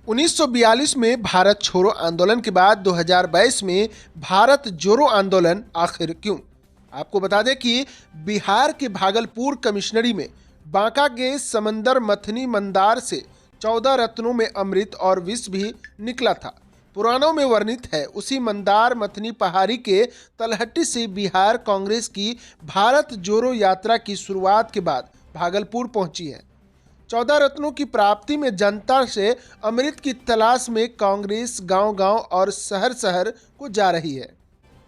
1942 में भारत छोड़ो आंदोलन के बाद 2022 में भारत जोड़ो आंदोलन आखिर क्यों? आपको बता दें कि बिहार के भागलपुर कमिश्नरी में बांका के समंदर मथनी मंदार से 14 रत्नों में अमृत और विष भी निकला था। पुराणों में वर्णित है उसी मंदार मथनी पहाड़ी के तलहटी से बिहार कांग्रेस की भारत जोड़ो यात्रा की शुरुआत के बाद भागलपुर पहुंची है। 14 रत्नों की प्राप्ति में जनता से अमृत की तलाश में कांग्रेस गांव-गांव और शहर-शहर को जा रही है।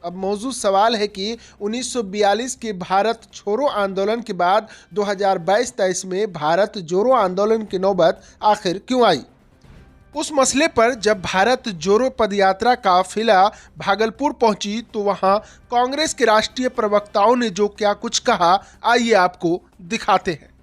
अब मौजूद सवाल है कि 1942 के भारत छोड़ो आंदोलन के बाद 2022-23 में भारत जोड़ो आंदोलन की नौबत आखिर क्यों आई? उस मसले पर जब भारत जोड़ो पदयात्रा काफिला भागलपुर पहुंची तो वहां कांग्रेस के राष्ट्रीय प्रवक्ताओं ने जो क्या कुछ कहा, आइए आपको दिखाते हैं।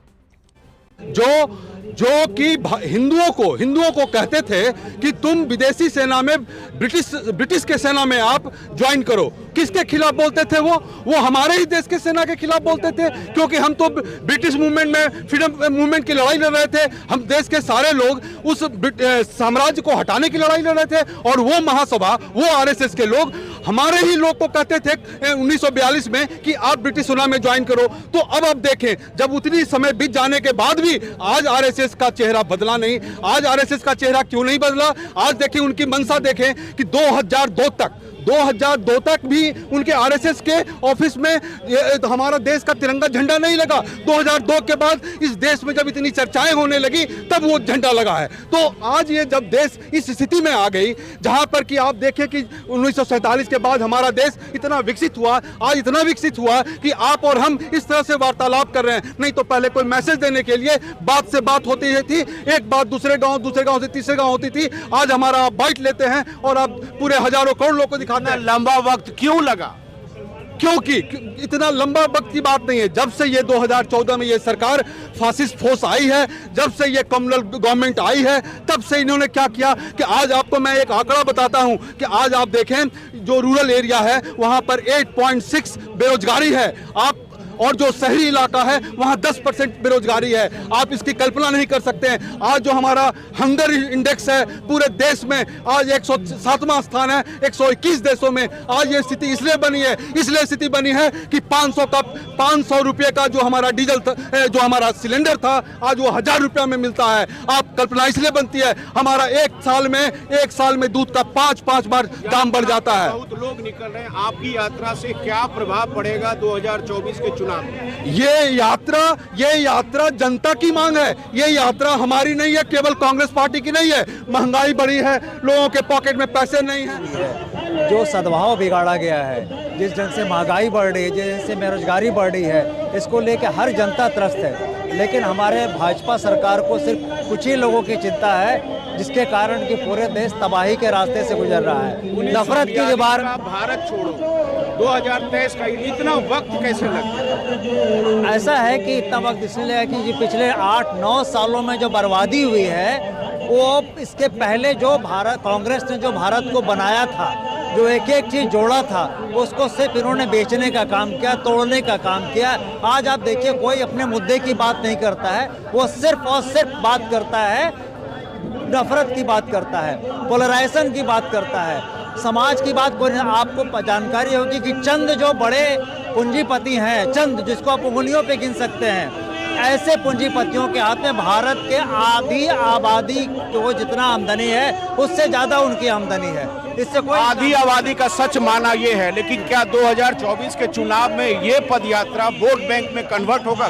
जो कि हिंदुओं को कहते थे कि तुम विदेशी सेना में ब्रिटिश के सेना में आप ज्वाइन करो। किसके खिलाफ बोलते थे? वो हमारे ही देश के सेना के खिलाफ बोलते थे, क्योंकि हम तो ब्रिटिश मूवमेंट में फ्रीडम मूवमेंट की लड़ाई लड़ रहे थे। हम देश के सारे लोग उस साम्राज्य को हटाने की लड़ाई लड़ रहे थे, और वो महासभा, वो आरएसएस के लोग हमारे ही लोग को कहते थे 1942 में कि आप ब्रिटिश सेना में ज्वाइन करो। तो अब आप देखें, जब उतनी समय बीत जाने के बाद भी आज आरएसएस का चेहरा बदला नहीं। आज आरएसएस का चेहरा क्यों नहीं बदला? आज देखें, उनकी मंशा देखें कि 2002 तक भी उनके आरएसएस के ऑफिस में हमारा देश का तिरंगा झंडा नहीं लगा। 2002 के बाद इस देश में जब इतनी चर्चाएं होने लगी तब वो झंडा लगा है। तो आज ये जब देश इस स्थिति में आ गई, जहां पर कि आप देखें कि 1947 के बाद हमारा देश इतना विकसित हुआ, आज इतना विकसित हुआ कि आप और हम इस तरह से वार्तालाप कर रहे हैं। नहीं तो पहले कोई मैसेज देने के लिए बात से बात होती थी, एक बात दूसरे गांव से तीसरे गांव होती थी। आज हमारा आप बाइट लेते हैं और आप पूरे हजारों करोड़ लोगों को दिखाते हैं। लंबा वक्त क्यों लगा? क्योंकि इतना लंबा वक्त की बात नहीं है। जब से ये 2014 में ये सरकार फासिस्ट फोर्स आई है, जब से ये कम्युनल गवर्नमेंट आई है, तब से इन्होंने क्या किया कि आज आपको मैं एक आंकड़ा बताता हूं कि आज आप देखें, जो रूरल एरिया है वहां पर 8.6 बेरोजगारी है, आप और जो शहरी इलाका है वहां 10% बेरोजगारी है। आप इसकी कल्पना नहीं कर सकते हैं। आज जो हमारा हंगर इंडेक्स है पूरे देश में आज 107वां स्थान है 121 देशों में। आज ये स्थिति इसलिए स्थिति बनी है कि 500 रुपये का जो हमारा डीजल था, जो हमारा सिलेंडर था, आज वो 1000 रुपया में मिलता है। आप कल्पना इसलिए बनती है, हमारा एक साल में दूध का 5 बार दाम बढ़ जाता है। बहुत लोग निकल रहे हैं, आपकी यात्रा से क्या प्रभाव पड़ेगा 2024 के चुनाव? ये यात्रा जनता की मांग है। ये यात्रा हमारी नहीं है, केवल कांग्रेस पार्टी की नहीं है। महंगाई बढ़ी है, लोगों के पॉकेट में पैसे नहीं हैं। जो सद्भाव बिगाड़ा गया है, जिस ढंग से महंगाई बढ़ रही है, जिस ढंग से बेरोजगारी बढ़ रही है, इसको लेकर हर जनता त्रस्त है। लेकिन हमारे भाजपा सरकार को सिर्फ कुछ ही लोगों की चिंता है, जिसके कारण कि पूरे देश तबाही के रास्ते से गुजर रहा है। नफरत की दीवार। भारत छोड़ो 2023 का इतना वक्त कैसे लगता? ऐसा है कि इतना वक्त इसलिए लगा कि पिछले 8-9 सालों में जो बर्बादी हुई है, वो इसके पहले जो कांग्रेस ने जो भारत को बनाया था, जो एक चीज जोड़ा था, उसको सिर्फ इन्होंने बेचने का काम किया, तोड़ने का काम किया। आज आप देखिए, कोई अपने मुद्दे की बात नहीं करता है, वो सिर्फ और सिर्फ बात करता है, नफरत की बात करता है, पोलराइजेशन की बात करता है, समाज की बात। कोई आपको जानकारी होगी कि चंद जो बड़े पूंजीपति हैं, चंद जिसको आप उंगलियों पे गिन सकते हैं, ऐसे पूंजीपतियों के हाथ में भारत के आधी आबादी को जितना आमदनी है उससे ज्यादा उनकी आमदनी है। इससे कोई आधी आबादी का सच माना ये है, लेकिन क्या 2024 के चुनाव में ये पदयात्रा वोट बैंक में कन्वर्ट होगा?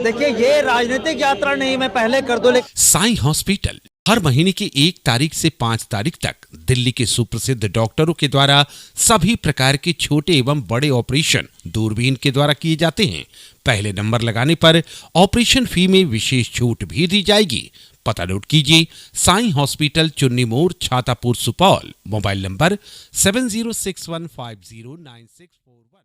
देखिए, ये राजनीतिक यात्रा नहीं, मैं पहले कर दूं। साईं हॉस्पिटल हर महीने की 1 तारीख से 5 तारीख तक दिल्ली के सुप्रसिद्ध डॉक्टरों के द्वारा सभी प्रकार के छोटे एवं बड़े ऑपरेशन दूरबीन के द्वारा किए जाते हैं। पहले नंबर लगाने पर ऑपरेशन फी में विशेष छूट भी दी जाएगी। पता नोट कीजिए, साईं हॉस्पिटल, चुन्नी मोड़, छातापुर, सुपौल। Mobile number 7061509641।